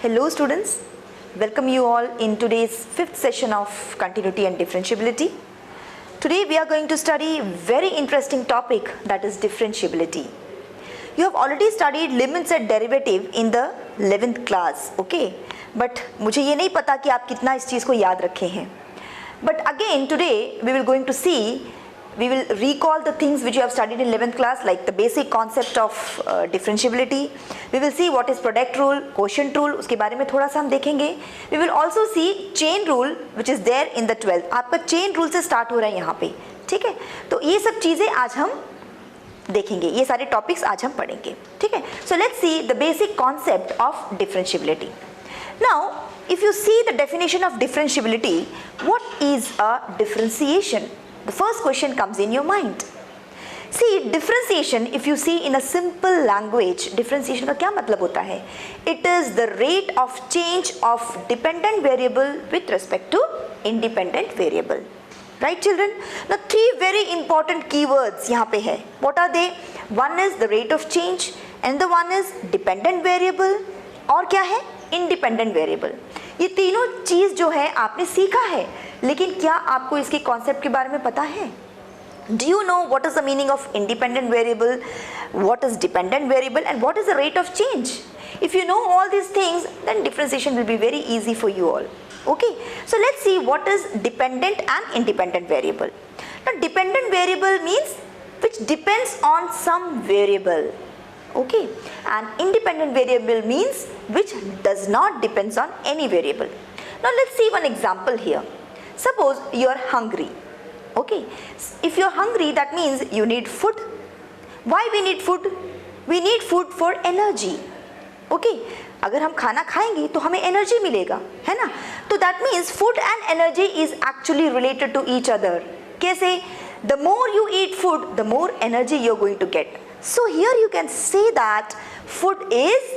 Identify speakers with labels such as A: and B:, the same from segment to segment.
A: Hello students, welcome you all in today's fifth session of continuity and differentiability. Today we are going to study very interesting topic, that is differentiability. You have already studied limits and derivative in the 11th class, okay? But मुझे ये नहीं पता कि आप कितना इस चीज़ को याद रखे हैं. But again today we will recall the things which you have studied in 11th class, like the basic concept of differentiability. We will see what is product rule, quotient rule, उसके बारे में थोड़ा सा हम देखेंगे. We will also see chain rule which is there in the 12th. आपका chain rule से start हो रहा है यहाँ पे, ठीक है? तो ये सब चीज़ें आज हम देखेंगे, ये सारे टॉपिक्स आज हम पढ़ेंगे, ठीक है? So let's see the basic concept of differentiability. Now, if you see the definition of differentiability, what is a differentiation? The first question comes in your mind. See, differentiation, if you see in a simple language, differentiation का क्या मतलब होता है? It is the rate of change of dependent variable with respect to independent variable. Right children? Now three very important keywords यहाँ पे है. What are they? One is the rate of change, and the one is dependent variable, और क्या है? Independent variable. ये तीनों चीज़ जो है आपने सीखा है, लेकिन क्या आपको इसके कॉन्सेप्ट के बारे में पता है? Do you know what is the meaning of independent variable, what is dependent variable, and what is the rate of change? If you know all these things, then differentiation will be very easy for you all. Okay, so let's see what is dependent and independent variable. Now dependent variable means which depends on some variable. Okay, and independent variable means which does not depends on any variable. Now let's see one example here. Suppose you are hungry. Okay, if you are hungry, that means you need food. Why we need food? We need food for energy. Okay, अगर हम खाना खाएंगे तो हमें energy मिलेगा, है ना? तो that means food and energy is actually related to each other. कैसे? The more you eat food, the more energy you are going to get. So here you can say that food is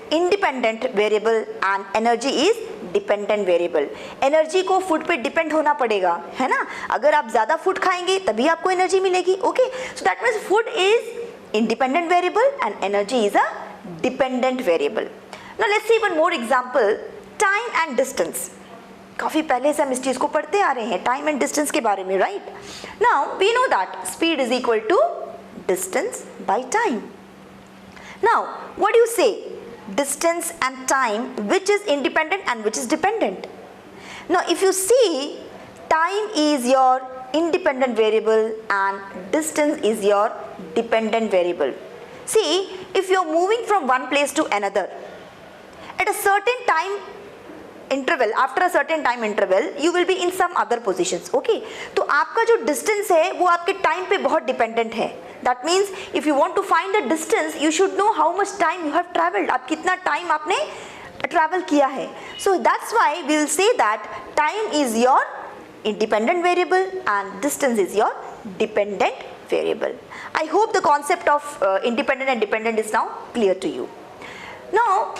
A: independent variable and energy is dependent variable. Energy को food पे depend होना पड़ेगा, है ना? अगर आप ज़्यादा food खाएंगे तभी आपको एनर्जी मिलेगी. Okay, so that means food is independent variable and energy is a dependent variable. Now let's C one more example, time and distance. काफ़ी पहले से हम इस चीज़ को पढ़ते आ रहे हैं, टाइम एंड डिस्टेंस के बारे में, right? Now we know that speed is equal to distance by time. Now what do you say? Distance and time, which is independent and which is dependent? Now if you see, time is your independent variable and distance is your dependent variable. See, if you are moving from one place to another at a certain time interval, after a certain time interval you will be in some other positions. Okay, तो आपका जो distance है वो आपके time पे बहुत dependent है. That means if you want to find the distance, you should know how much time you have traveled. आप कितना time आपने travel किया है. So that's why we will say that time is your independent variable and distance is your dependent variable. I hope the concept of independent and dependent is now clear to you. Now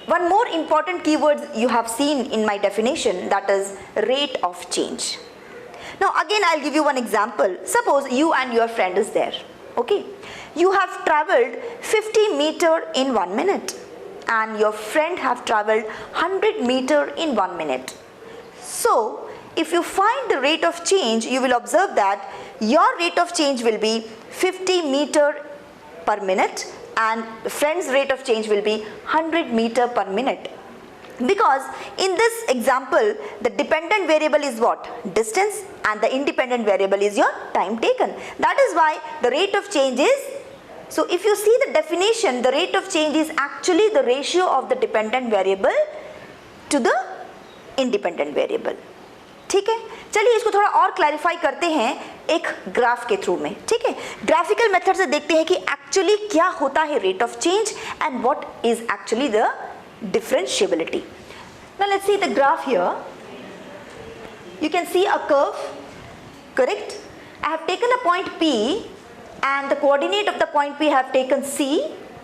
A: one more important keyword you have seen in my definition, that is rate of change. Now again I'll give you one example. Suppose you and your friend is there. Okay, you have traveled 50 meter in 1 minute and your friend have traveled 100 meter in 1 minute. So if you find the rate of change, you will observe that your rate of change will be 50 meter per minute and friend's rate of change will be 100 meter per minute. Because in this example the dependent variable is what? Distance, and the independent variable is your time taken. That is why the rate of change is, so if you see the definition, the rate of change is actually the ratio of the dependent variable to the independent variable. ठीक है, चलिए इसको थोड़ा और clarify करते हैं एक graph के थ्रू में. ठीक है, ग्राफिकल मेथड से देखते हैं कि एक्चुअली क्या होता है rate of change and what is actually the differentiability. Now let's see the graph here. You can see a curve, correct? I have taken a point P and the coordinate of the point P have taken C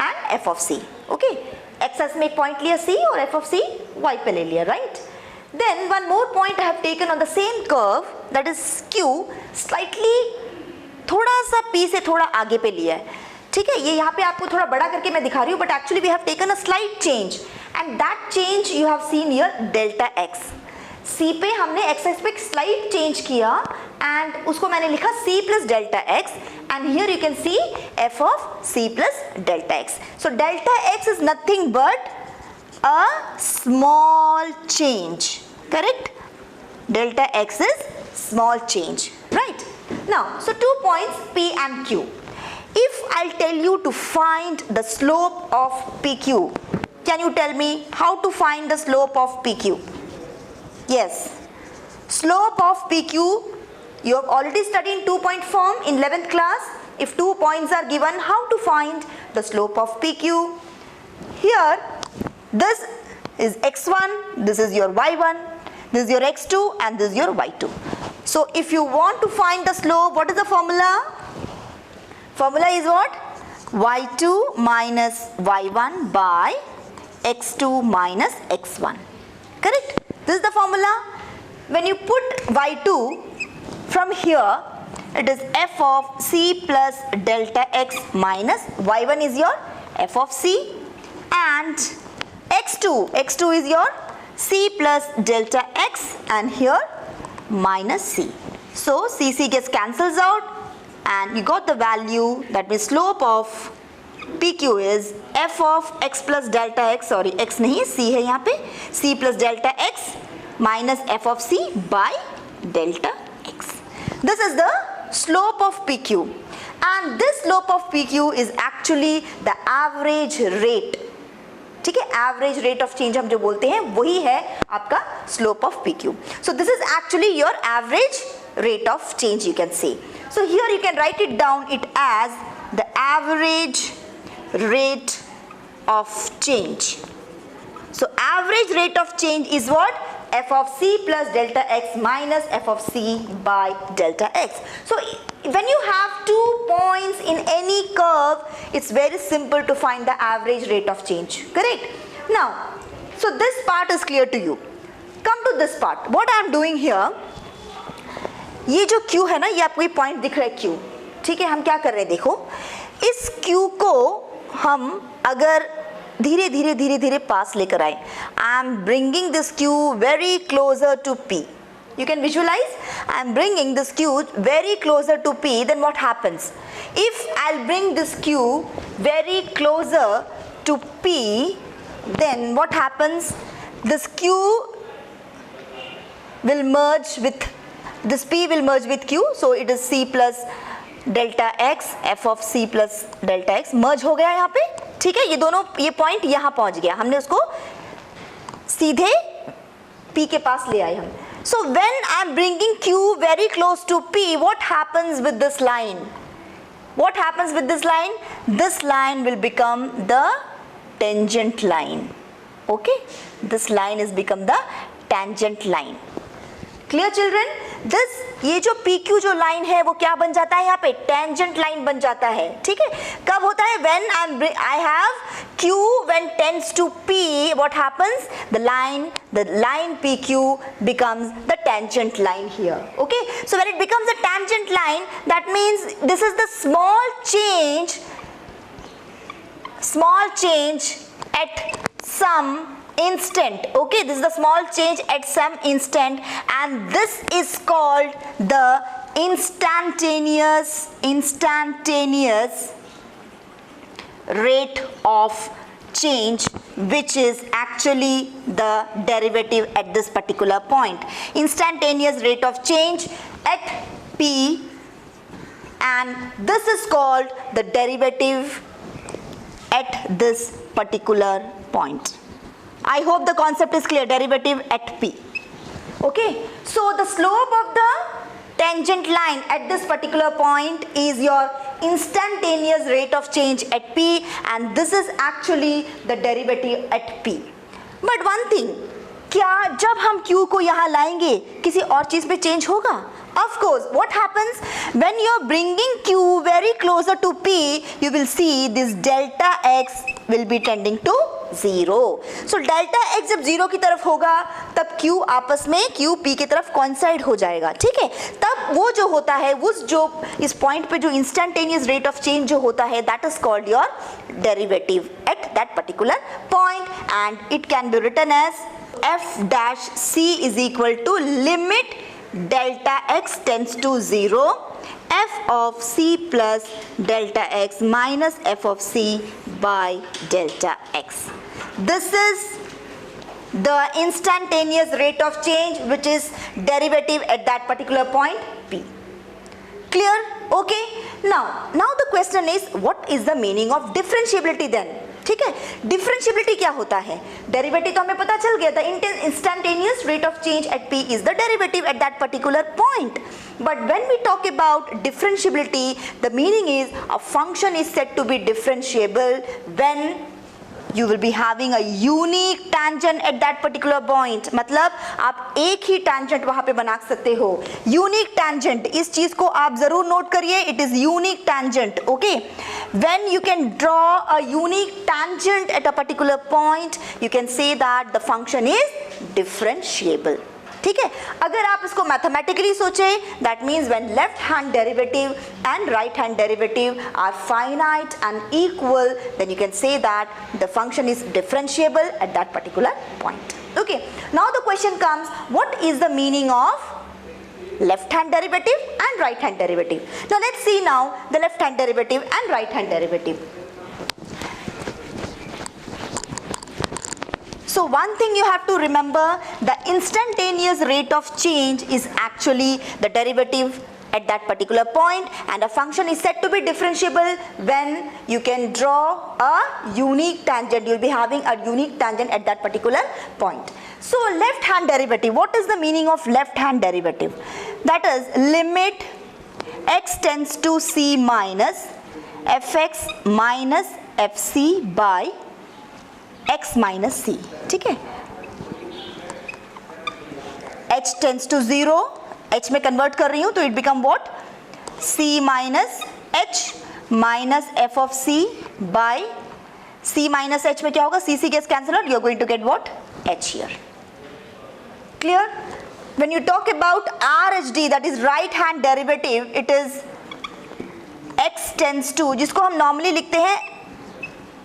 A: and f of C. Okay, x-axis में एक point लिया C और f of C y पे ले लिया, right? Then one more point I have taken on the same curve, that is Q, slightly थोड़ा सा P से थोड़ा आगे पे लिया है. ठीक है, ये यहाँ पे आपको थोड़ा बड़ा करके मैं दिखा रही हूँ, but actually we have taken a slight change and that change you have seen here delta x. C पे हमने x पे एक स्लाइड चेंज किया and उसको मैंने लिखा c plus delta x, and here you can see f of c plus delta x. So delta x is nothing but a small change, correct? Delta x is small change, right? Now, so 2 points P and Q. If I'll tell you to find the slope of PQ, can you tell me how to find the slope of PQ? Yes, slope of PQ, you have already studied in 2-point form in 11th class. If 2 points are given, how to find the slope of PQ? Here, this is x1, this is your y1, this is your x2, and this is your y2. So if you want to find the slope, what is the formula? Formula is what? y2 minus y1 by x2 minus x1. Correct? This is the formula. When you put y2 from here, it is f of c plus delta x minus y1 is your f of c, and x2 is your c plus delta x, and here minus c. So c gets cancels out and you got the value, that means slope of PQ is f of x plus delta x, sorry x नहीं c है यहाँ पे, c plus delta x minus f of c by delta x. This is the slope of PQ, and this slope of PQ is actually the average rate. ठीक है, average rate of change हम जो बोलते हैं वही है आपका slope of PQ. So this is actually your average rate of change, you can say. So here you can write it down it as the average rate of change. So average rate of change is what? F of c plus delta x minus f of c by delta x. So when you have 2 points in any curve, it's very simple to find the average rate of change, correct? Now, so this part is clear to you. Come to this part. What I am doing here, ये जो Q है ना, ये आपको ये point दिख रहा है Q, ठीक है? हम क्या कर रहे हैं देखो, इस Q को हम अगर धीरे धीरे पास लेकर आए, I am bringing this Q very closer to P. You can visualize, I am bringing this Q very closer to P, then what happens? If I'll bring this Q very closer to P, then what happens? This Q will merge with, this P will merge with Q, so it is C plus delta x, f of C plus delta x, merge हो गया यहाँ पे, ठीक है? ये दोनों, ये point यहाँ पहुँच गया, हमने उसको सीधे P के पास ले आए हम. So when I am bringing Q very close to P, what happens with this line? What happens with this line? This line will become the tangent line. Okay? This line is become the tangent line. Clear children? This, ये जो PQ जो line है वो क्या बन जाता है यहाँ पे? Tangent line बन जाता है, ठीक है? कब होता है? When I have Q when tends to P, what happens? The line PQ becomes the tangent line here. Okay? So when it becomes a tangent line, that means this is the small change at some instant. Okay, this is the small change at some instant, and this is called the instantaneous rate of change, which is actually the derivative at this particular point. Instantaneous rate of change at P, and this is called the derivative at this particular point. I hope the concept is clear. Derivative at P. Okay, so the slope of the tangent line at this particular point is your instantaneous rate of change at P, and this is actually the derivative at P. But one thing, क्या जब हम Q को यहाँ लाएंगे किसी और चीज़ पे change होगा? Of course, what happens when you are bringing Q very closer to P, you will see this delta x will be tending to 0. So delta x जब 0 की तरफ होगा तब Q आपस में Q P की तरफ coincide हो जाएगा, ठीक है? तब वो जो होता है, उस जो इस पॉइंट पे जो instantaneous rate of change जो होता है, that is called your derivative at at that particular point, and it can be written as f dash c is equal to limit delta x tends to 0 f of c plus delta x minus f of c by delta x. This is the instantaneous rate of change which is derivative at that particular point p. Clear? Okay. Now the question is, what is the meaning of differentiability then? ठीक है, differentiability क्या होता है? Derivative तो हमें पता चल गया, the instantaneous rate of change at p is the derivative at that particular point. But when we talk about differentiability, the meaning is a function is said to be differentiable when you will be having a unique tangent at that particular point. मतलब आप एक ही tangent वहाँ पे बना सकते हो. Unique tangent, इस चीज को आप जरूर नोट करिए. It is unique tangent. Okay. When you can draw a unique tangent at a particular point, you can say that the function is differentiable. ठीक है, अगर आप इसको मैथमेटिकली सोचे, that means when left hand derivative and right hand derivative are finite and equal, then you can say that the function is differentiable at that particular point. Okay, now the question comes, what is the meaning of left hand derivative and right hand derivative? Now let's see now the left hand derivative and right hand derivative. So one thing you have to remember, the instantaneous rate of change is actually the derivative at that particular point, and a function is said to be differentiable when you can draw a unique tangent. You will be having a unique tangent at that particular point. So left hand derivative, what is the meaning of left hand derivative? That is limit x tends to c minus fx minus fc by x minus c. ठीक है, h tends to 0, h में convert कर रही हूँ तो it become what? c minus h minus f of c by c minus h में क्या होगा? c gets cancelled, you are going to get what? h here. Clear? When you talk about RHD, that is right hand derivative, it is x tends to, जिसको हम normally लिखते हैं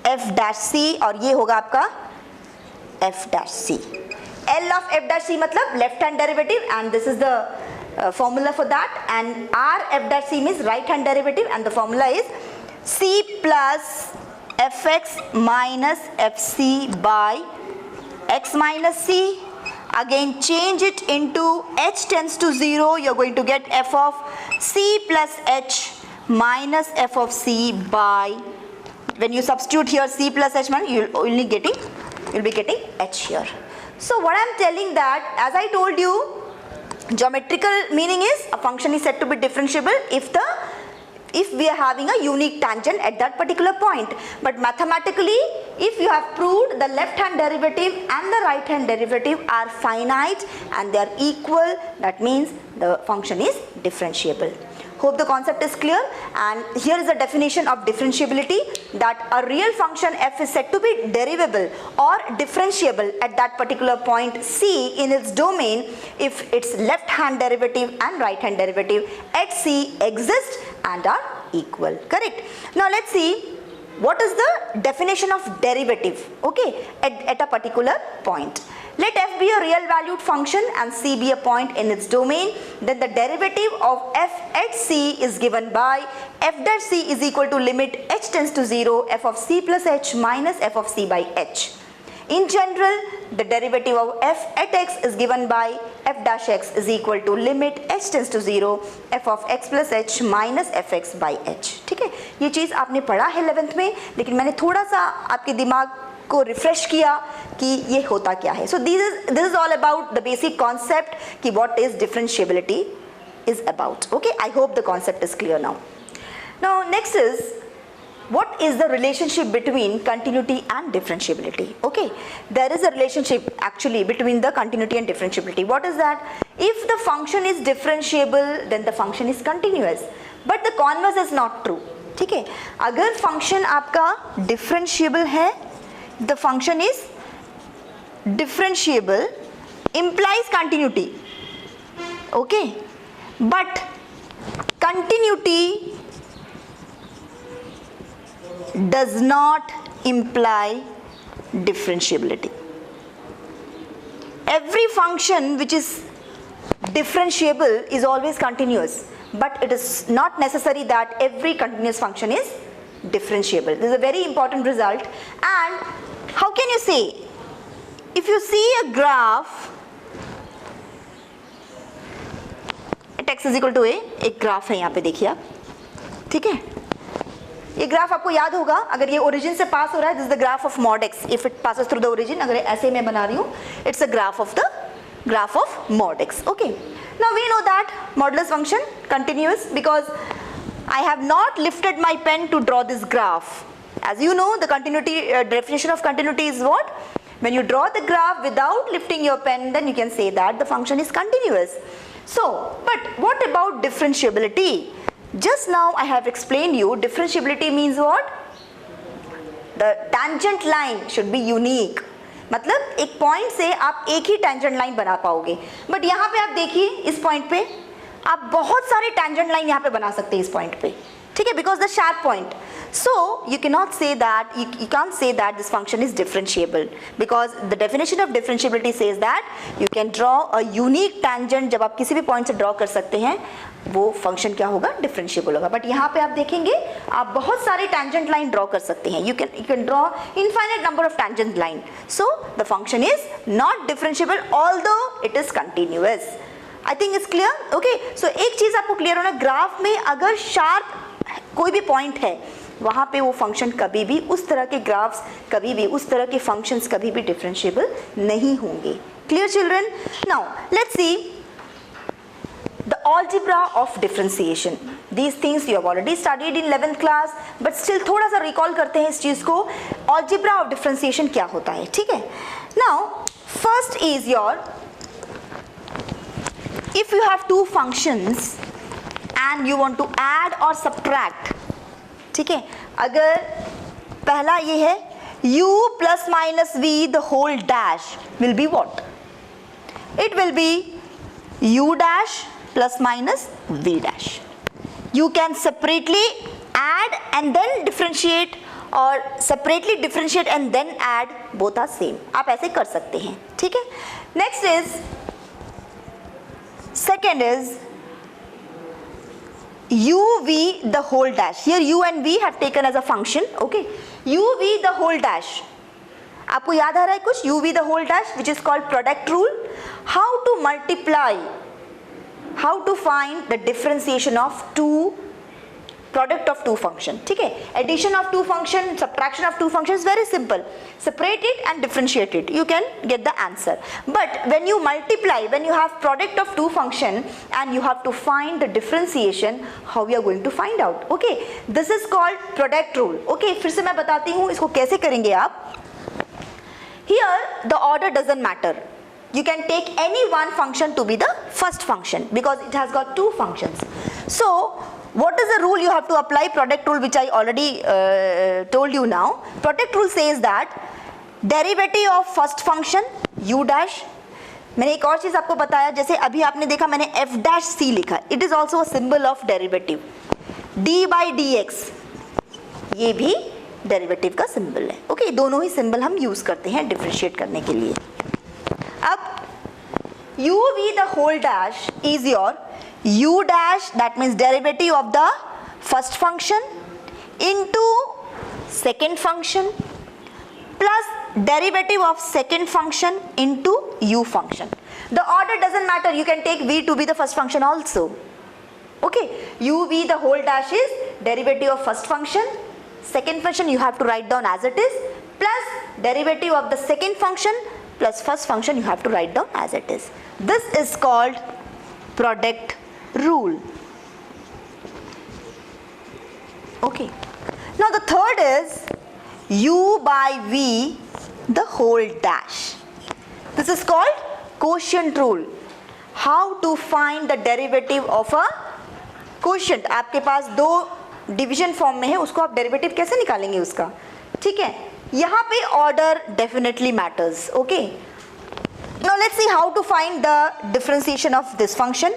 A: f dash c, और ये होगा आपका f dash c. L of f dash c मतलब left hand derivative, and this is the formula for that, and r f dash c means right hand derivative, and the formula is c plus fx minus fc by x minus c. Again change it into h tends to 0, you are going to get f of c plus h minus f of c by, when you substitute here c plus h, you'll be getting h here. So what I am telling that, as I told you, geometrical meaning is a function is said to be differentiable if we are having a unique tangent at that particular point. But mathematically, if you have proved the left hand derivative and the right hand derivative are finite and they are equal, that means the function is differentiable. Hope the concept is clear, and here is the definition of differentiability, that a real function f is said to be derivable or differentiable at that particular point c in its domain if its left hand derivative and right hand derivative at c exist and are equal. Correct? Now let's see what is the definition of derivative, okay, at a particular point. Let f be a real valued function and c be a point in its domain, then the derivative of f at c is given by f dash c is equal to limit h tends to 0 f of c plus h minus f of c by h. In general, the derivative of f at x is given by f dash x is equal to limit h tends to 0 f of x plus h minus fx by h. ठीक है, ये चीज़ आपने पढ़ा है 11th में, लेकिन मैंने थोड़ा सा आपके दिमाग को रिफ्रेश किया कि ये होता क्या है. So this is all about the basic concept कि what is differentiability is about. Okay, I hope the concept is clear now. Now next is, what is the relationship between continuity and differentiability? Okay, there is a relationship actually between the continuity and differentiability. What is that? If the function is differentiable, then the function is continuous, but the converse is not true. ठीक है, अगर function आपका differentiable है, the function is differentiable implies continuity, okay, but continuity does not imply differentiability. Every function which is differentiable is always continuous, but it is not necessary that every continuous function is differentiable. This is a very important result. And how can you say, if you see a graph x is equal to a, एक graph है यहाँ पे देखिए आप, ठीक है, ये graph आपको याद होगा, अगर ये ओरिजिन से पास हो रहा है, this is the graph of mod x, if it passes through the origin, अगर ऐसे मैं बना रही हूँ, it's a graph of mod x. Okay, now we know that modulus function continuous because I have not lifted my pen to draw this graph. As you know, the continuity definition of continuity is what? When you draw the graph without lifting your pen, then you can say that the function is continuous. So, but what about differentiability? Just now I have explained you differentiability means what? The tangent line should be unique. मतलब एक point से आप एक ही tangent line बना पाओगे, but यहाँ पे आप देखिए इस पॉइंट पे आप बहुत सारे टेंजेंट लाइन यहाँ पे बना सकते हैं इस पॉइंट पे, ठीक है, because the sharp point. So you cannot say that, you can't say that this function is differentiable, because the definition of differentiability says that you can draw a unique tangent. जब आप किसी भी point से draw कर सकते हैं वो function क्या होगा, डिफरेंशिएबल होगा. बट यहाँ पे आप देखेंगे आप बहुत सारे टेंजेंट लाइन ड्रॉ कर सकते हैं. You can draw infinite number of tangent line. So the function is not differentiable although it is continuous. I think it's clear. Okay, so एक चीज आपको क्लियर होना, ग्राफ में अगर शार्प कोई भी पॉइंट है वहाँ पे वो फंक्शन कभी भी, उस तरह के ग्राफ्स कभी भी, उस तरह के फंक्शंस कभी भी डिफरेंशिएबल नहीं होंगे. Clear children? Now let's C the algebra of differentiation. These things you have already studied in 11th class, but still थोड़ा सा recall करते हैं इस चीज़ को. algebra of differentiation क्या होता है, ठीक है. Now first is your, if you have two functions and you want to add or subtract, ठीक है, अगर पहला ये है u plus minus v the whole dash will be what? It will be u dash plus minus v dash. You can separately add and then differentiate, or separately differentiate and then add, both are same. आप ऐसे कर सकते हैं, ठीक है. Next is, second is uv the whole dash. Here u and v have taken as a function. Okay, uv the whole dash. आपको याद आ रहा है कुछ? uv the whole dash, which is called product rule. How to multiply, how to find the differentiation of two product of two function, ठीक है. addition of two function, subtraction of two function is very simple. Separate it and differentiate it, you can get the answer. But when you multiply, when you have product of two function and you have to find the differentiation, how we are going to find out? Okay, this is called product rule. Okay, फिर से मैं बताती हूँ इसको कैसे करेंगे आप. Here the order doesn't matter. You can take any one function to be the first function because it has got two functions. So what is the rule you have to apply? Product rule, which I already told you now. Product rule says that derivative of first function u dash. मैंने एक और चीज आपको बताया, जैसे अभी आपने देखा मैंने f dash c लिखा, it is also a symbol of derivative. d by dx, ये भी डेरिवेटिव का सिंबल है. ओके, दोनों ही सिंबल हम यूज करते हैं डिफरेंशिएट करने के लिए. अब uv the whole dash is your u dash, that means derivative of the first function into second function plus derivative of second function into u function. The order doesn't matter, you can take v to be the first function also. Okay, uv the whole dash is derivative of first function, second function you have to write down as it is, plus derivative of the second function plus first function you have to write down as it is. This is called product rule. Okay, now the third is u by v the whole dash. This is called quotient rule. How to find the derivative of a quotient? आपके पास दो division form में है, उसको आप derivative कैसे निकालेंगे उसका, ठीक है. यहाँ पे order definitely matters. Okay, now let's see how to find the differentiation of this function.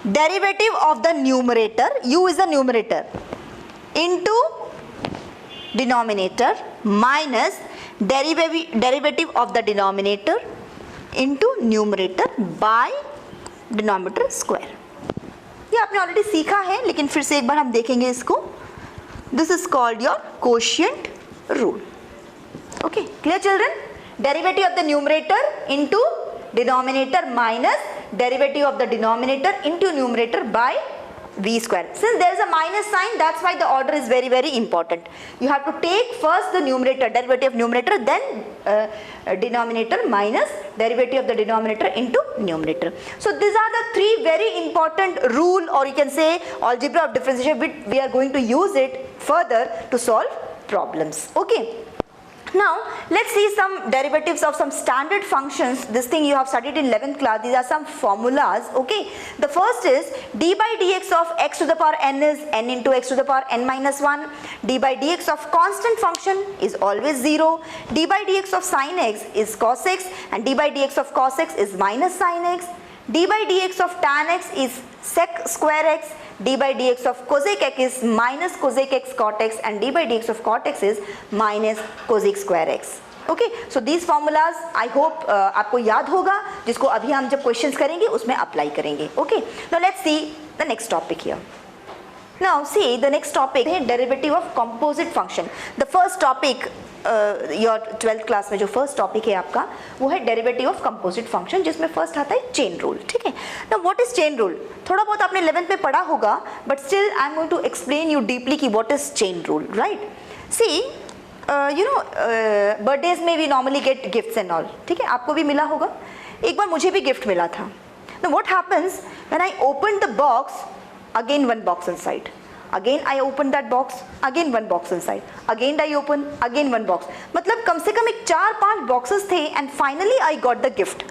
A: Derivative of the numerator, u is the numerator, into denominator minus derivative of the denominator into numerator by denominator square. ये आपने already सीखा है, लेकिन फिर से एक बार हम देखेंगे इसको. This is called your quotient rule. Okay, clear children? Derivative of the numerator into denominator minus derivative of the denominator into numerator by v square. Since there is a minus sign, that's why the order is very, very important. You have to take first the numerator, derivative of numerator, then denominator minus derivative of the denominator into numerator. So these are the three very important rule, or you can say algebra of differentiation, which we are going to use it further to solve problems. Okay. Now let's see some derivatives of some standard functions. This thing you have studied in 11th class. These are some formulas. Okay, the first is d by dx of x to the power n is n into x to the power n minus 1. D by dx of constant function is always 0. D by dx of sin x is cos x, and d by dx of cos x is minus sin x. D by dx of tan x is sec square x. D by dx of cosec x is minus cosec x cot x, and d by dx of cot x is minus cosec square x. Okay, so these formulas I hope आपको याद होगा, जिसको अभी हम जब questions करेंगे उसमें apply करेंगे. Okay, now let's see the next topic here. Now see the next topic है derivative of composite function. The first topic your 12th class में जो फर्स्ट टॉपिक है आपका वो है डेरिवेटिव ऑफ कंपोजिट फंक्शन, जिसमें फर्स्ट आता है चेन रूल. ठीक है, ना व्हाट इज चेन रूल? थोड़ा बहुत आपने 11th में पढ़ा होगा, but still I am going to explain you deeply कि what is chain rule. Right, see you know birthdays में we normally get gifts and all. ठीक है, आपको भी मिला होगा. एक बार मुझे भी गिफ्ट मिला था. Now what happens when I open the box, again one box inside. Again I open that box, again one box inside, again I open, again one box. मतलब कम से कम एक 4-5 boxes थे, and finally I got the gift.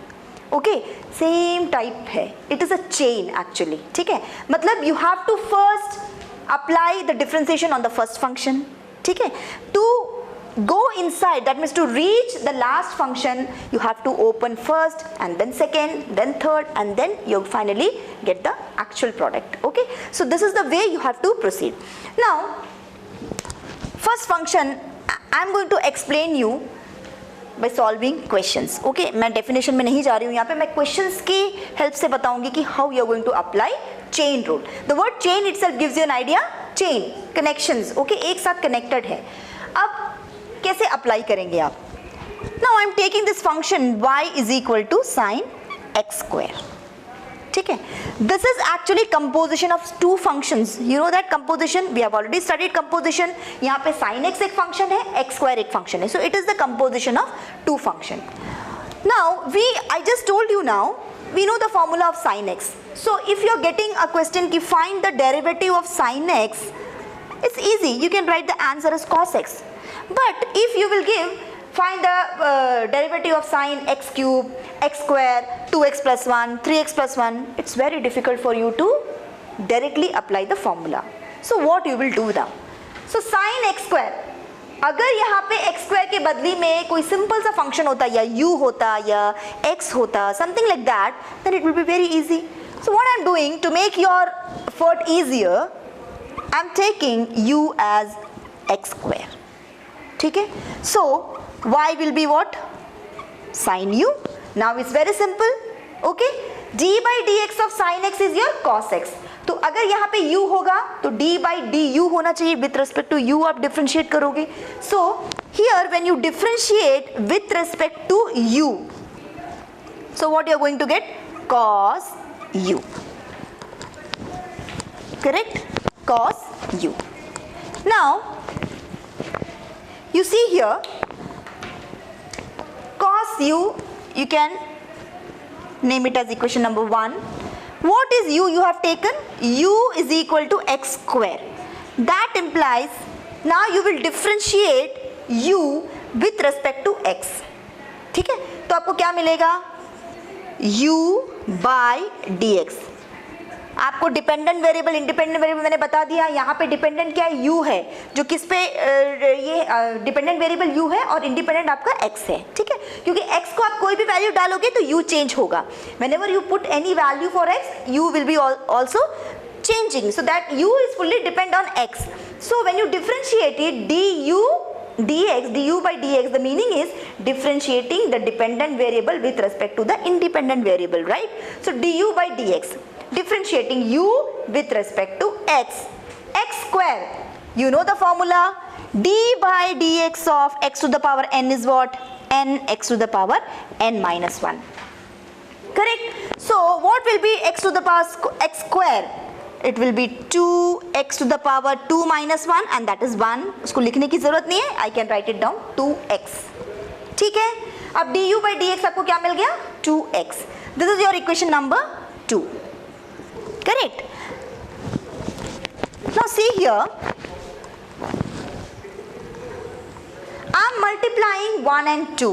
A: Okay, same type है. It is a chain actually. ठीक है, मतलब you have to first apply the differentiation on the first function. ठीक है, to go inside, that means to reach the last function, you have to open first and then second, then third, and then you finally get the actual product. Okay, so this is the way you have to proceed. Now first function I am going to explain you by solving questions. Okay, मैं definition में नहीं जा रही हूँ, यहाँ पे मैं questions की help से बताऊंगी कि how you are going to apply chain rule. The word chain itself gives you an idea. Chain, connections. Okay, एक साथ connected है. अब कैसे अप्लाई करेंगे आप? Now I am taking this function y is equal to sin x square. ठीक है, this is actually composition of two functions. You know that composition, we have already studied composition. यहाँ पे sin x एक function है, x square एक function है. So it is the composition of two function. Now I just told you now, we know the formula of sin x. So if you are getting a question ki find the derivative of sin x, it's easy. You can write the answer as cos x. But if you will give find the derivative of sin x cube, x square, 2x plus 1, 3x plus 1, it's very difficult for you to directly apply the formula. So what you will do now? So sin x square, अगर यहाँ पे x square के बदली में कोई simple सा function होता या u होता या x होता, something like that, then it will be very easy. So what I'm doing to make your effort easier, I'm taking u as x square. ठीक है, so y will be what? Sin u. Now it's very simple. Okay, d by dx of sin x is your cos x. तो अगर यहाँ पे u होगा तो d by du होना चाहिए. with respect to u आप differentiate करोगे. So here when you differentiate with respect to u, so what you are going to get? Cos u. Correct? Cos u. Now you see here, cos u, you can name it as equation number 1. What is u? You have taken u is equal to x square. That implies now you will differentiate u with respect to x. ठीक है, तो आपको क्या मिलेगा? u by dx. आपको dependent variable independent variable मैंने बता दिया. यहाँ पे डिपेंडेंट क्या है? u है, जो किस पे ये डिपेंडेंट वेरिएबल u है और इंडिपेंडेंट आपका x है. ठीक है, क्योंकि x को आप कोई भी वैल्यू डालोगे तो u चेंज होगा. whenever you put any value for x, u will be also changing, so that u is fully depend on x. So when you differentiate it, du by dx, the meaning is differentiating the dependent variable with respect to the independent variable, right? So du by dx, differentiating u with respect to x square. You know the formula, d by dx of x to the power n is what? N x to the power n minus 1. Correct? So what will be x to the power x square? It will be 2x to the power 2 minus 1 and that is 1. उसको लिखने की जरूरत नहीं है, I can write it down 2x. ठीक है? अब du by dx आपको क्या मिल गया? 2x. This is your equation number 2. Correct? Now see here, I am multiplying 1 and 2.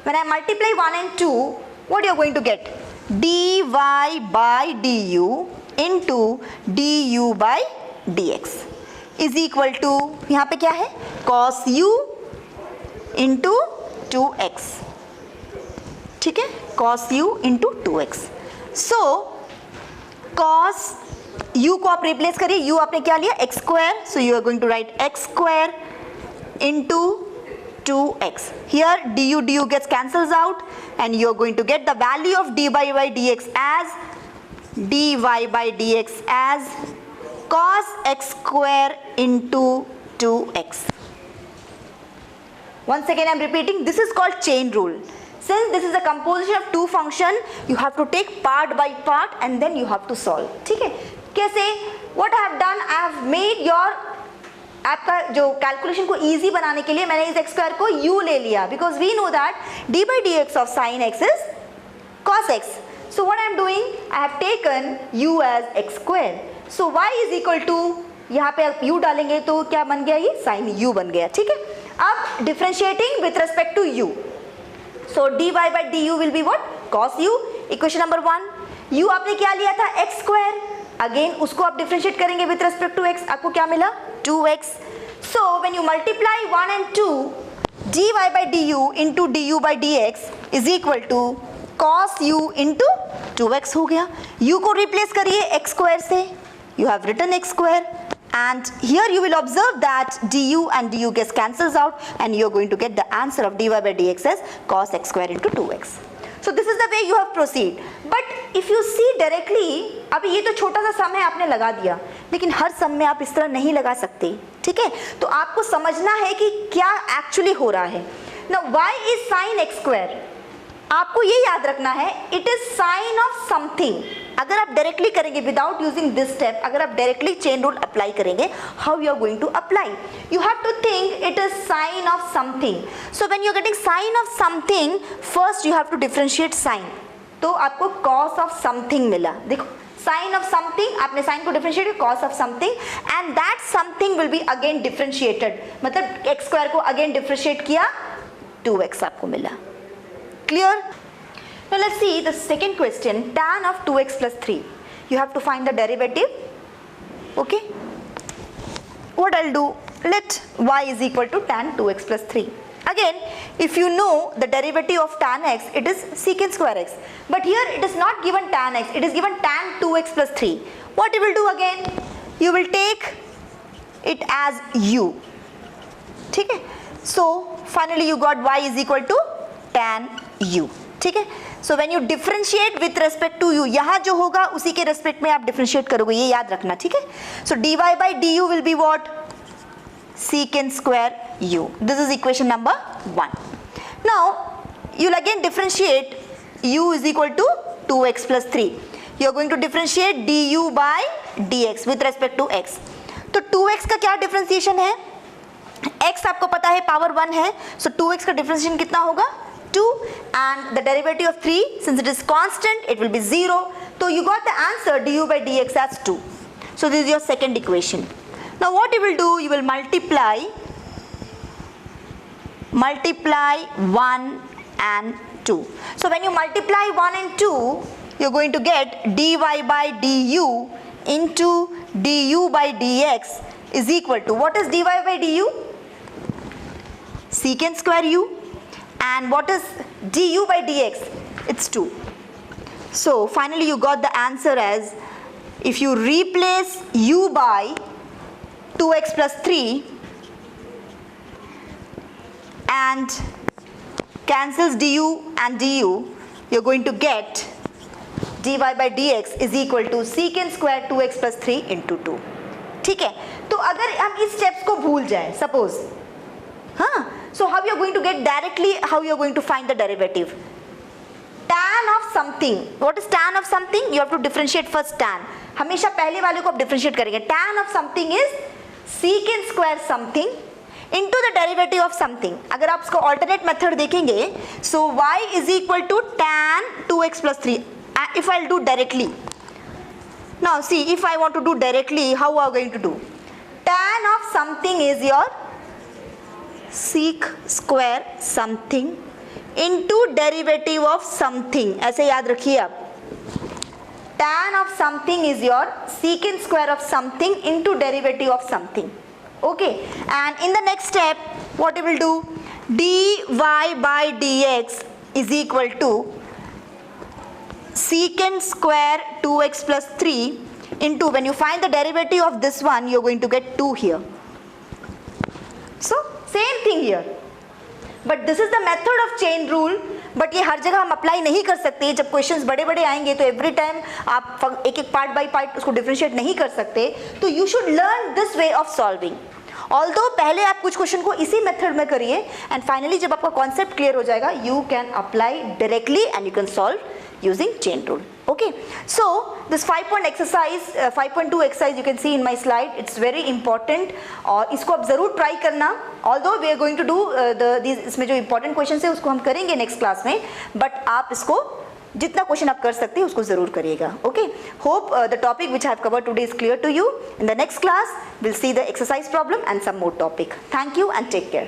A: When I multiply 1 and 2, what you are going to get? dy by du into du by dx is equal to, यहाँ पे क्या है? cos u into 2x. ठीक है? cos u into 2x. So cos u को आप replace करिए, u आपने क्या लिया? x square. So you are going to write x square into 2x. Here du gets cancels out and you are going to get the value of dy by dx as cos x square into 2x. Once again I am repeating, this is called chain rule. Since this is a composition of two function, you have to take part by part and then you have to solve. ठीक है? कैसे? What I have done, I have made your आपका जो calculation को easy बनाने के लिए मैंने इस x स्क्वायर को u ले लिया, because we know that d by dx of sin x is cos x. So what I am doing, I have taken u as x square. So y is equal to, यहाँ पे आप u डालेंगे तो क्या बन गया? ये sin u बन गया. ठीक है? अब differentiating with respect to u. So dy by du will be what? Cos u. Equation number 1. u आपने क्या लिया था? x square. Again उसको आप differentiate करेंगे with respect to x. आपको क्या मिला? 2x. So when you multiply 1 and 2, dy by du into du by dx is equal to cos u into 2x हो गया. u को replace करिए x square से. You have written x square. And here you will observe that du and du gets cancels out and you are going to get the answer of dy by dx as cos x square into 2x. So this is the way you have proceed. But if you see directly, अभी ये तो छोटा सा सम है आपने लगा दिया, लेकिन हर सम में आप इस तरह नहीं लगा सकते. ठीक है? तो आपको समझना है कि क्या एक्चुअली हो रहा है. Now y is sin x square. आपको ये याद रखना है, it is sin of something. अगर आप डायरेक्टली करेंगे विदाउट यूजिंग दिस स्टेप, अगर आप डायरेक्टली चेन रूल अप्लाई करेंगे, how you are going to apply? You have to think it is sine of something. So when you are getting sine of something, first you have to differentiate sine. तो आपको cos of something मिला. देखो, sine of something, आपने sine को differentiate किया, cos of something, and that something will be again differentiated. मतलब x square को again differentiate किया, 2x आपको मिला. Clear? Now let's see the second question, tan of 2x plus 3. You have to find the derivative. Okay? What I'll do, let y is equal to tan 2x plus 3. Again, if you know the derivative of tan x, it is secant square x. But here it is not given tan x, it is given tan 2x plus 3. What you will do again? You will take it as u. ठीक है? So finally you got y is equal to tan u. ठीक है? So when you differentiate with respect to u, यहाँ जो होगा उसी के respect में आप differentiate करोगे, ये याद रखना. ठीक है? So dy by du will be what? Secant square u. This is equation number 1. Now you'll again differentiate u is equal to 2x plus 3. You are going to differentiate du by dx with respect to x. तो 2x का क्या differentiation है? x आपको पता है power 1 है, so 2x का differentiation कितना होगा? 2, and the derivative of 3, since it is constant, it will be 0. So you got the answer du by dx as 2. So this is your second equation. Now what you will do, you will multiply 1 and 2. So when you multiply 1 and 2, you're going to get dy by du into du by dx is equal to, what is dy by du? Secant square u. And what is du by dx? It's 2. So finally you got the answer as, if you replace u by 2x plus 3 and cancels du and du, you're going to get dy by dx is equal to secant square 2x plus 3 into 2. ठीक है, तो अगर हम इस steps को भूल जाएं, suppose, हाँ, so how you are going to get directly, how you are going to find the derivative? Tan of something, what is tan of something? You have to differentiate first tan. हमेशा पहले वाले को आप differentiate करेंगे. Tan of something is secant square something into the derivative of something. अगर आप इसको alternate method देखेंगे, so y is equal to tan 2x plus 3. If I'll do directly, now see, if I want to do directly, how are we going to do? Tan of something is your sec square something into derivative of something. ऐसे याद रखिए आप. Tan of something is your secant square of something into derivative of something. Okay, and in the next step, what we will do? dy by dx is equal to secant square 2x plus 3 into, when you find the derivative of this one, you are going to get 2 here. So same thing here, but this is the method of chain rule. But ये हर जगह हम apply नहीं कर सकते. जब questions बड़े बड़े आएंगे तो एवरी टाइम आप एक एक पार्ट बाय पार्ट उसको डिफरेंशिएट नहीं कर सकते. तो you should learn this way of solving. Although पहले आप कुछ क्वेश्चन को इसी मेथड में करिए एंड फाइनली जब आपका कॉन्सेप्ट क्लियर हो जाएगा, you can apply directly and you can solve using chain rule. Okay, so this 5.2 exercise you can see in my slide, it's very important और इसको आप जरूर ट्राई करना. although we are going to do इसमें जो important questions है उसको हम करेंगे नेक्स्ट क्लास में, बट आप इसको जितना क्वेश्चन आप कर सकते हैं उसको जरूर करिएगा. Okay, hope the topic which I have covered today is clear to you. In the next class we'll see the exercise problem and some more topic. Thank you and take care.